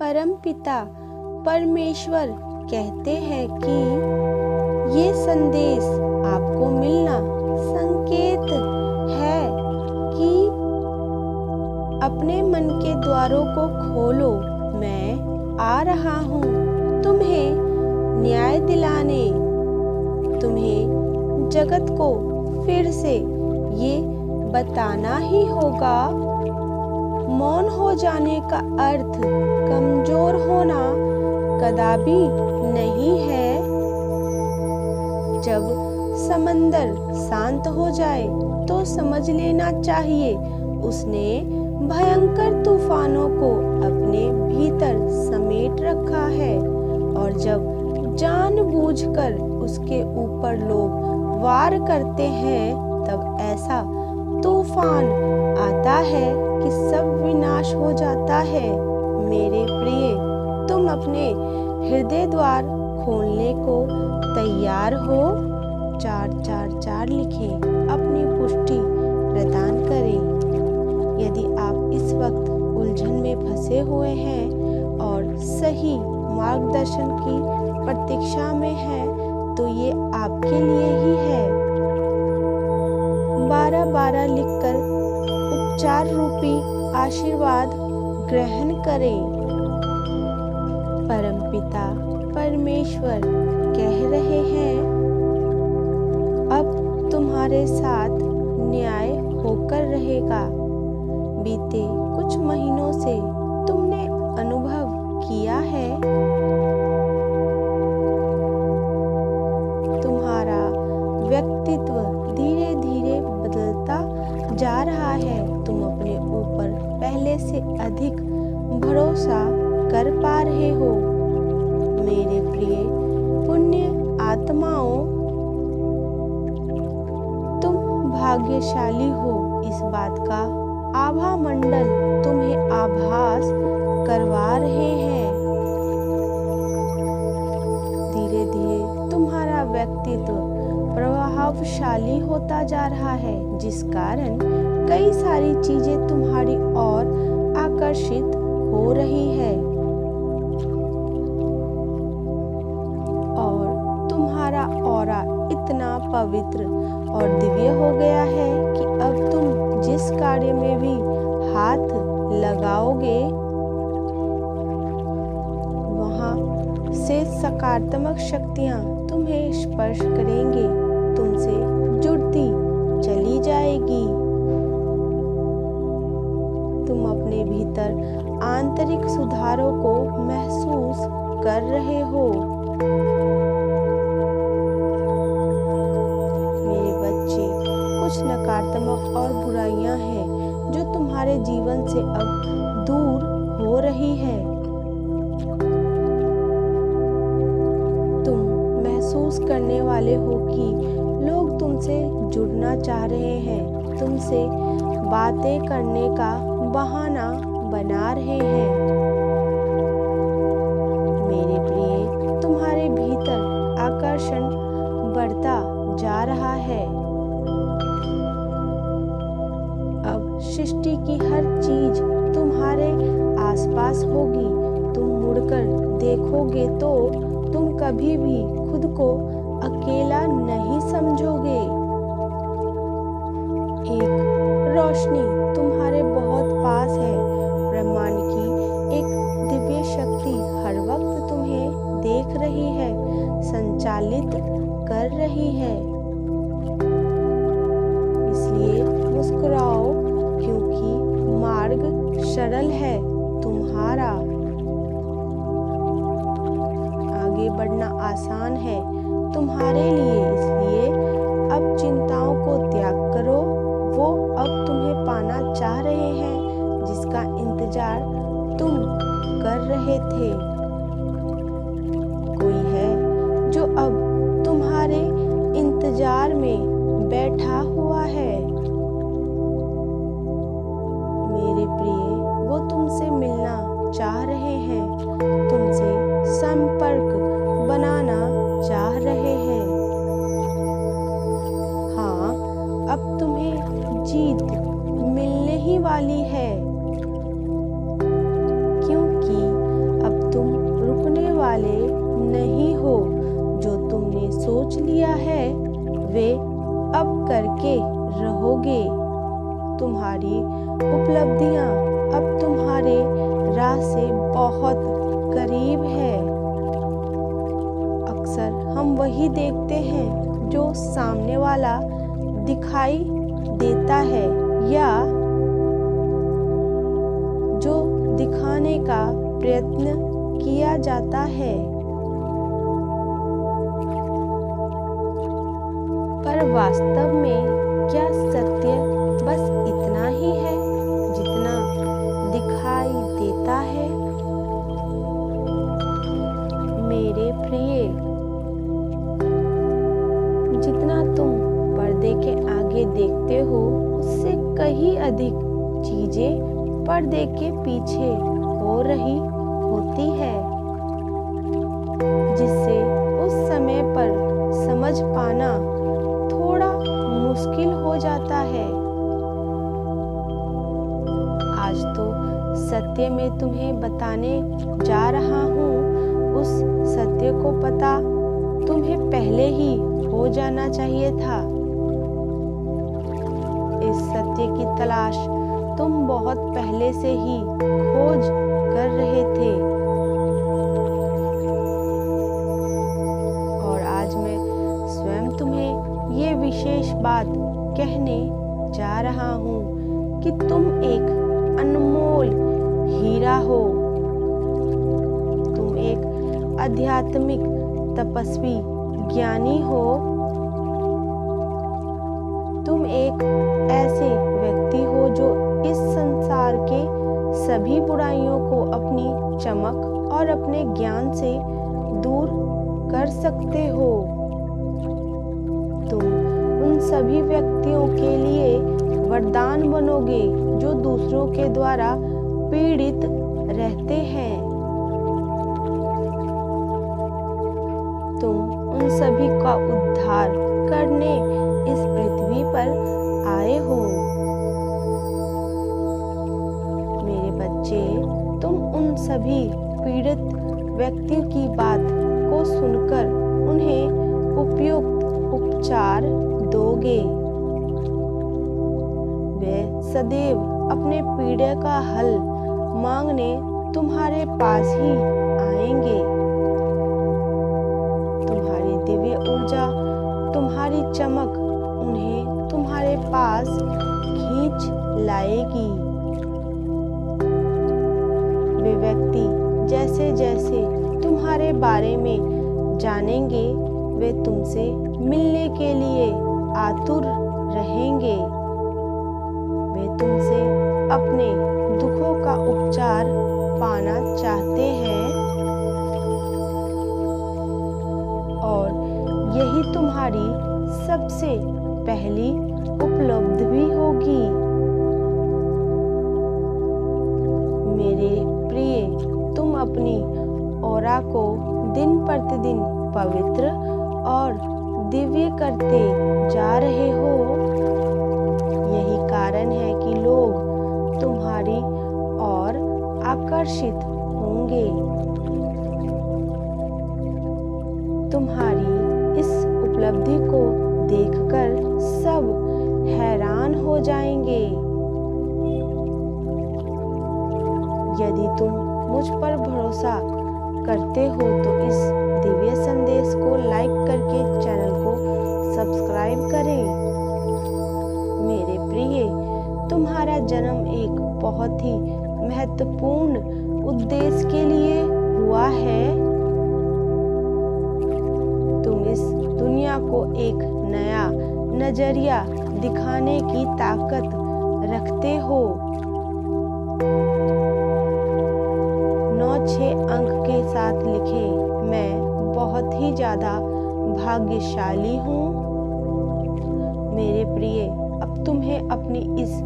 परमपिता परमेश्वर कहते हैं कि ये संदेश आपको मिलना संकेत है कि अपने मन के द्वारों को खोलो। मैं आ रहा हूँ तुम्हें न्याय दिलाने। तुम्हें जगत को फिर से ये बताना ही होगा। मौन हो जाने का अर्थ कमजोर होना कदापि नहीं है। जब समंदर शांत हो जाए तो समझ लेना चाहिए उसने भयंकर तूफानों को अपने भीतर समेट रखा है। और जब जानबूझकर उसके ऊपर लोग वार करते हैं तब ऐसा तूफान आता है कि सब विनाश हो जाता है। मेरे प्रिय, तुम अपने हृदय द्वार खोलने को तैयार हो? 444 लिखें, अपनी पुष्टि प्रदान करें। यदि आप इस वक्त उलझन में फंसे हुए हैं और सही मार्गदर्शन की प्रतीक्षा में हैं, तो ये आपके लिए ही है। 12-12 लिखकर उपचार रूपी आशीर्वाद ग्रहण करें। परमपिता परमेश्वर कह रहे हैं, अब तुम्हारे साथ न्याय होकर रहेगा। बीते कुछ महीनों से तुमने अनुभव किया है तुम्हारा व्यक्तित्व धीरे धीरे बदलता जा रहा है। तुम अपने ऊपर पहले से अधिक भरोसा कर पा रहे हो। मेरे प्रिय पुण्य आत्माओं, तुम भाग्यशाली हो। इस बात का आभा मंडल तुम्हें आभास करवा रहे हैं। धीरे धीरे तुम्हारा व्यक्तित्व प्रभावशाली होता जा रहा है, जिस कारण कई सारी चीजें तुम्हारी ओर आकर्षित हो रही है और तुम्हारा ऑरा इतना पवित्र और दिव्य हो गया है कि अब तुम जिस कार्य में भी हाथ लगाओगे वहां से सकारात्मक शक्तियां तुम्हें स्पर्श करेंगे, तुमसे जुड़ती चली जाएगी। तुम अपने भीतर आंतरिक सुधारों को महसूस कर रहे हो। मेरे बच्चे, कुछ नकारात्मक और बुराइयां हैं जो तुम्हारे जीवन से अब दूर हो रही है। तुम महसूस करने वाले हो कि लोग तुमसे जुड़ना चाह रहे हैं, तुमसे बातें करने का बहाना बना रहे हैं। मेरे प्रिय, तुम्हारे भीतर आकर्षण बढ़ता जा रहा है। अब सृष्टि की हर चीज तुम्हारे आसपास होगी। तुम मुड़कर देखोगे तो तुम कभी भी खुद को अकेला नहीं समझोगे। एक रोशनी तुम्हारे बहुत पास है। ब्रह्मांड की एक दिव्य शक्ति हर वक्त तुम्हें देख रही है, संचालित कर रही है। इसलिए मुस्कुराओ, क्योंकि मार्ग सरल है तुम्हारा। आगे बढ़ना आसान है तुम्हारे लिए। इसलिए अब चिंताओं को त्याग करो। वो अब तुम्हें पाना चाह रहे हैं जिसका इंतजार तुम कर रहे थे। कोई है जो अब तुम्हारे इंतजार में बैठा हुआ है। मेरे प्रिय, वो तुमसे मिलना चाह रहे हैं, तुमसे संपर्क बनाना चाह रहे हैं। हाँ, अब तुम्हें जीत मिलने ही वाली है, क्योंकि वाले नहीं हो। जो तुमने सोच लिया है वे अब करके रहोगे। तुम्हारी उपलब्धियां अब तुम्हारे राह से बहुत करीब है। अक्सर हम वही देखते हैं जो सामने वाला दिखाई देता है या जो दिखाने का प्रयत्न किया जाता है, पर वास्तव में क्या सत्य बस इतना ही है जितना दिखाई देता है? मेरे प्रिय, जितना तुम पर्दे के आगे देखते हो उससे कहीं अधिक चीजें पर्दे के पीछे हो रही होती है, जिससे उस समय पर समझ पाना थोड़ा मुश्किल हो जाता है। आज तो सत्य मैं तुम्हें बताने जा रहा हूँ। उस सत्य को पता तुम्हें पहले ही हो जाना चाहिए था। इस सत्य की तलाश तुम बहुत पहले से ही खोज कर रहे थे, और आज मैं स्वयं तुम्हें ये विशेष बात कहने जा रहा हूँ कि तुम एक अनमोल हीरा हो। तुम एक आध्यात्मिक तपस्वी ज्ञानी हो। तुम एक ऐसे व्यक्ति हो जो इस संसार के सभी बुराइयों को अपनी चमक और अपने ज्ञान से दूर कर सकते हो। तुम उन सभी व्यक्तियों के लिए वरदान बनोगे जो दूसरों के द्वारा पीड़ित रहते हैं। तुम उन सभी का उद्धार करने इस पृथ्वी पर आए हो। मेरे बच्चे, तुम उन सभी पीड़ित व्यक्तियों की बात को सुनकर उन्हें उपयुक्त उपचार दोगे। वे सदैव अपने पीड़ा का हल मांगने तुम्हारे पास ही आएंगे। तुम्हारी दिव्य ऊर्जा, तुम्हारी चमक उन्हें तुम्हारे पास खींच लाएगी। वे व्यक्ति जैसे जैसे तुम्हारे बारे में जानेंगे वे तुमसे मिलने के लिए आतुर रहेंगे। वे तुमसे अपने दुखों का उपचार पाना चाहते हैं, और यही तुम्हारी सबसे पहली उपलब्धि भी होगी। मेरे प्रिय, तुम अपनी ऑरा को दिन प्रतिदिन पवित्र और दिव्य करते जा रहे हो। यही कारण है कि लोग तुम्हारी ओर आकर्षित होंगे। तुम्हारी इस उपलब्धि को देखकर सब हैरान हो जाएंगे। यदि तुम मुझ पर भरोसा करते हो तो इस दिव्य संदेश को लाइक करके चैनल को सब्सक्राइब करें। मेरे प्रिय, तुम्हारा जन्म एक बहुत ही महत्वपूर्ण उद्देश्य के लिए हुआ है। तुम इस दुनिया को एक नया नजरिया दिखाने की ताकत रखते हो। 9-6 अंक के साथ लिखे, मैं बहुत ही ज्यादा भाग्यशाली हूँ। मेरे प्रिय, अब तुम्हें अपनी इस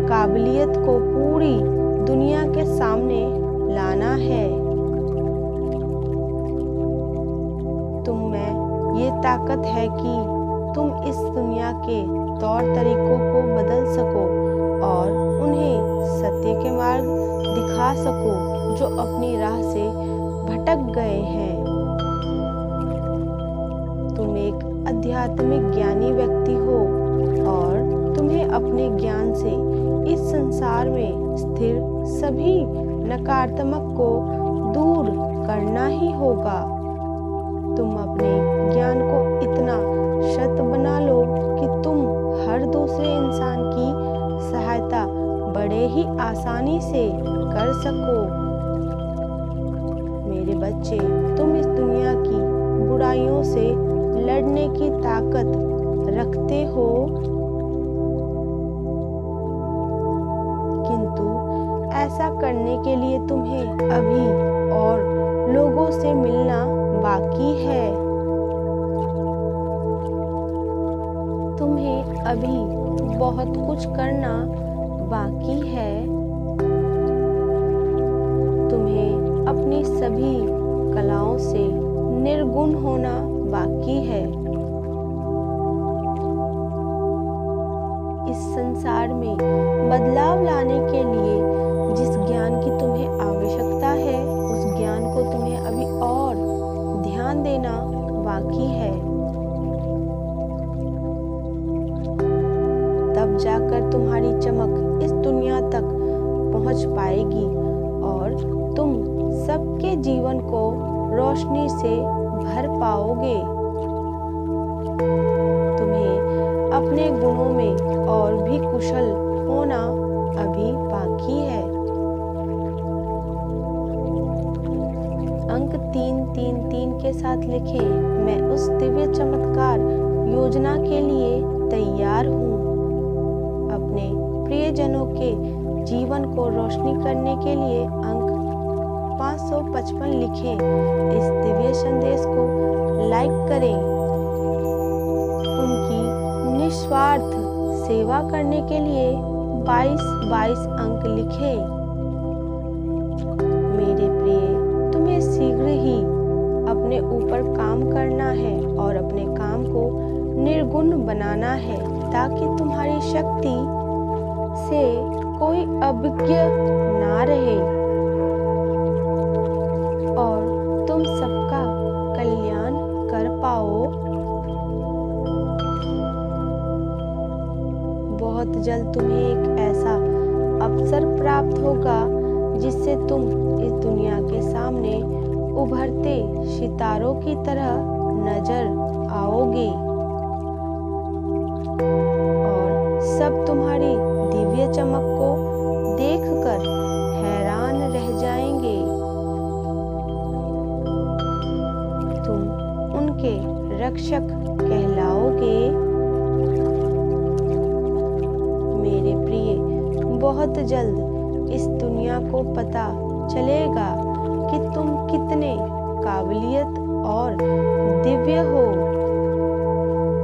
काबिलियत को पूरी दुनिया के सामने लाना है। तुम में ये ताकत है कि तुम इस दुनिया के तौर तरीकों को बदल सको और उन्हें सत्य के मार्ग दिखा सको जो अपनी राह से भटक गए हैं। आध्यात्मिक ज्ञानी व्यक्ति हो और तुम्हें अपने ज्ञान से इस संसार में स्थिर सभी नकारात्मक को दूर करना ही होगा। तुम अपने ज्ञान को इतना शत बना लो कि तुम हर दूसरे इंसान की सहायता बड़े ही आसानी से कर सको। मेरे बच्चे, तुम इस दुनिया की बुराइयों से लड़ने की ताकत रखते हो, किंतु ऐसा करने के लिए तुम्हें अभी और लोगों से मिलना बाकी है। तुम्हें अभी बहुत कुछ करना बाकी है। तुम्हें अपनी सभी कलाओं से निर्गुण होना बाकी है। इस संसार में बदलाव लाने के लिए जिस ज्ञान की तुम्हें आवश्यकता है, उस ज्ञान को तुम्हें अभी और ध्यान देना बाकी है। तब जाकर तुम्हारी चमक इस दुनिया तक पहुंच पाएगी और तुम सबके जीवन को रोशनी से भर पाओगे। तुम्हें अपने गुणों में और भी कुशल होना अभी बाकी है। अंक 333 के साथ लिखे, मैं उस दिव्य चमत्कार योजना के लिए तैयार हूँ। अपने प्रियजनों के जीवन को रोशनी करने के लिए अंक 555 लिखें। इस दिव्य संदेश को लाइक करें। उनकी निस्वार्थ सेवा करने के लिए 22 अंक लिखें। मेरे प्रिय, तुम्हें शीघ्र ही अपने ऊपर काम करना है और अपने काम को निर्गुण बनाना है, ताकि तुम्हारी शक्ति से कोई अभिज्ञ ना रहे और तुम सबका कल्याण कर पाओ। बहुत जल्द तुम्हें एक ऐसा अवसर प्राप्त होगा जिससे तुम इस दुनिया के सामने उभरते सितारों की तरह नजर आओगे और सब तुम्हारी दिव्य चमक को देखकर हैरान रह जाएंगे। तुम उनके रक्षक कहलाओगे। मेरे प्रिय, बहुत जल्द इस दुनिया को पता चलेगा कि तुम कितने काबिलियत और दिव्य हो।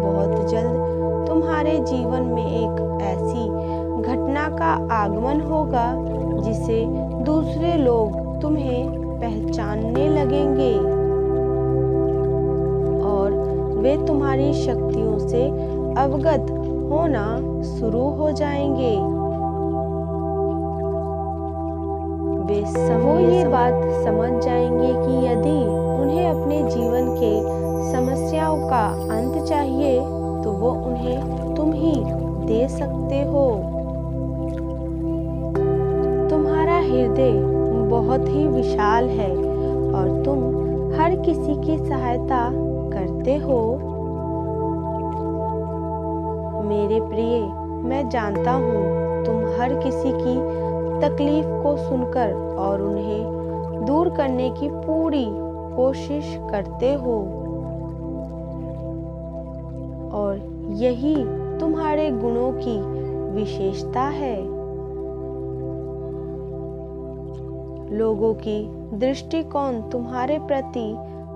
बहुत जल्द तुम्हारे जीवन में एक ऐसी घटना का आगमन होगा जिसे दूसरे लोग तुम्हें पहचानने लगेंगे और वे तुम्हारी शक्तियों से अवगत होना शुरू हो जाएंगे। वे सब ये बात समझ जाएंगे कि यदि उन्हें अपने जीवन के समस्याओं का अंत चाहिए तो वो उन्हें तुम ही दे सकते हो। तुम्हारा हृदय बहुत ही विशाल है और तुम हर किसी की सहायता करते हो। मेरे प्रिय, मैं जानता हूँ तुम हर किसी की तकलीफ को सुनकर और उन्हें दूर करने की पूरी कोशिश करते हो और यही तुम्हारे गुणों की विशेषता है। लोगों की दृष्टिकोण तुम्हारे प्रति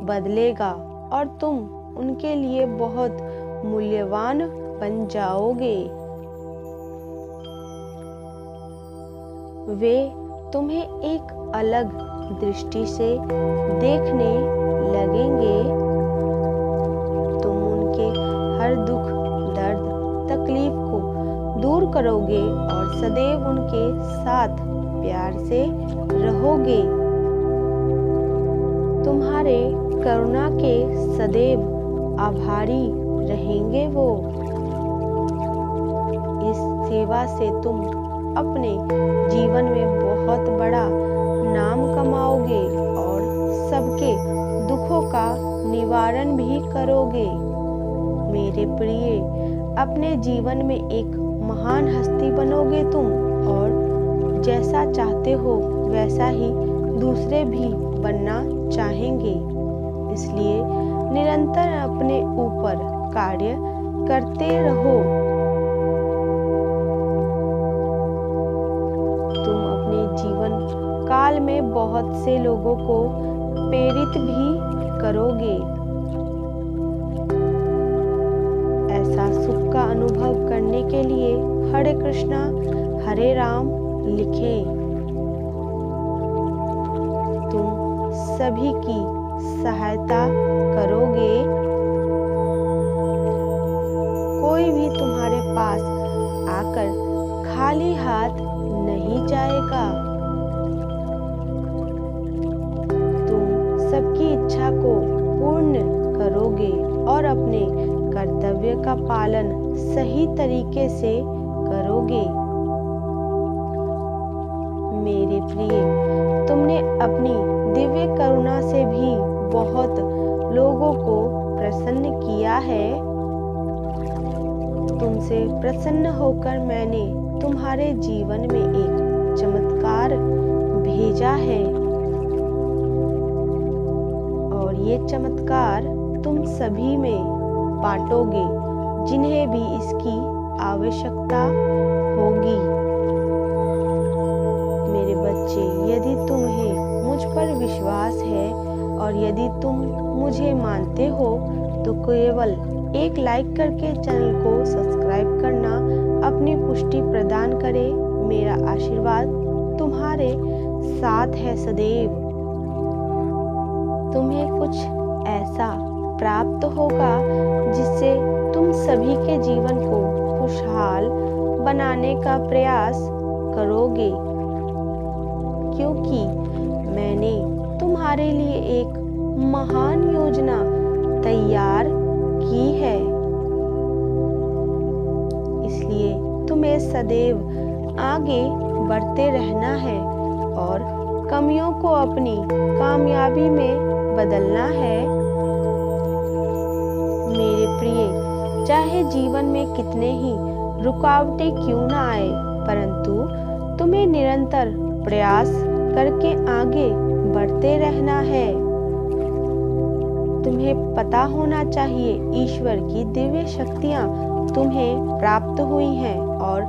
बदलेगा और तुम उनके लिए बहुत मूल्यवान बन जाओगे। वे तुम्हें एक अलग दृष्टि से देखने लगेंगे। तुम उनके हर दुख, दर्द, तकलीफ को दूर करोगे और सदैव उनके साथ प्यार से रहोगे। तुम्हारे करुणा के सदैव आभारी रहेंगे वो। इस सेवा से तुम अपने जीवन में बहुत बड़ा नाम कमाओगे और सबके दुखों का निवारण भी करोगे। मेरे प्रिय, अपने जीवन में एक महान हस्ती बनोगे तुम और जैसा चाहते हो वैसा ही दूसरे भी बनना चाहेंगे। इसलिए निरंतर अपने ऊपर कार्य करते रहो। तुम अपने जीवन काल में बहुत से लोगों को प्रेरित भी करोगे। ऐसा सुख का अनुभव करने के लिए हरे कृष्णा हरे राम लिखें। तुम सभी की सहायता करोगे। कोई भी तुम्हारे पास आकर खाली हाथ नहीं जाएगा। तुम सबकी इच्छा को पूर्ण करोगे और अपने कर्तव्य का पालन सही तरीके से करोगे। मेरे प्रिय, तुमने अपनी दिव्य करुणा से भी बहुत लोगों को प्रसन्न किया है। तुमसे प्रसन्न होकर मैंने तुम्हारे जीवन में एक चमत्कार भेजा है और ये चमत्कार तुम सभी में बांटोगे जिन्हें भी इसकी आवश्यकता होगी। मेरे बच्चे, यदि तुम्हें मुझ पर विश्वास है और यदि तुम मुझे मानते हो तो केवल एक लाइक करके चैनल को सब्सक्राइब करना अपनी पुष्टि प्रदान करे। मेरा आशीर्वाद तुम्हारे साथ है सदैव। तुम्हें कुछ ऐसा प्राप्त होगा जिससे तुम सभी के जीवन को खुशहाल बनाने का प्रयास करोगे, क्योंकि मैंने तुम्हारे लिए एक महान योजना तैयार की है। इसलिए तुम्हें सदैव आगे बढ़ते रहना है और कमियों को अपनी कामयाबी में बदलना है। मेरे प्रिय, चाहे जीवन में कितने ही रुकावटें क्यों ना आए, परंतु तुम्हें निरंतर प्रयास करके आगे बढ़ते रहना है। तुम्हें पता होना चाहिए ईश्वर की दिव्य शक्तियां तुम्हें प्राप्त हुई हैं और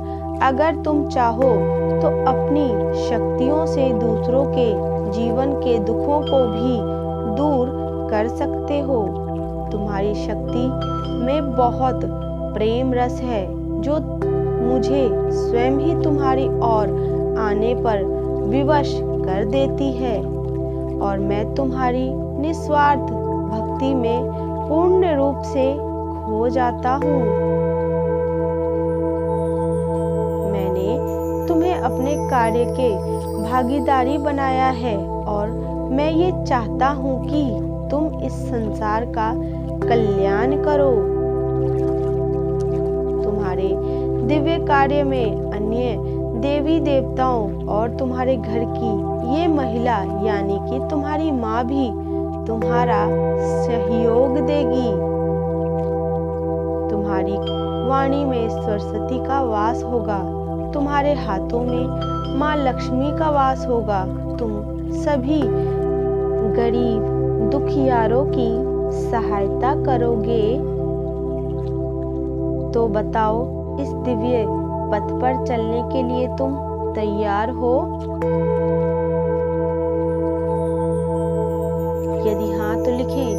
अगर तुम चाहो तो अपनी शक्तियों से दूसरों के जीवन के दुखों को भी दूर कर सकते हो। तुम्हारी शक्ति में बहुत प्रेम रस है जो मुझे स्वयं ही तुम्हारी ओर आने पर विवश कर देती है और मैं तुम्हारी निस्वार्थ भक्ति में पूर्ण रूप से खो जाता हूँ। मैंने तुम्हें अपने कार्य के भागीदारी बनाया है और मैं ये चाहता हूँ कि तुम इस संसार का कल्याण करो। तुम्हारे दिव्य कार्य में अन्य देवी देवताओं और तुम्हारे घर की ये महिला यानी कि तुम्हारी माँ भी तुम्हारा सहयोग देगी। तुम्हारी वाणी में सरस्वती का वास होगा, तुम्हारे हाथों में माँ लक्ष्मी का वास होगा। तुम सभी गरीब दुखियारों की सहायता करोगे। तो बताओ, इस दिव्य पथ पर चलने के लिए तुम तैयार हो? यदि हाँ तो लिखें,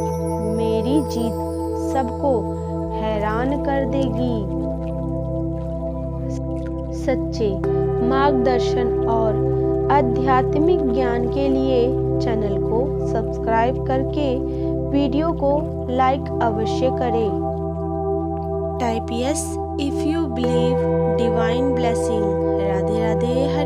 मेरी जीत सबको हैरान कर देगी। सच्चे मार्गदर्शन और आध्यात्मिक ज्ञान के लिए चैनल को सब्सक्राइब करके वीडियो को लाइक अवश्य करें। Type yes if you believe divine blessing. Radhe Radhe. Hari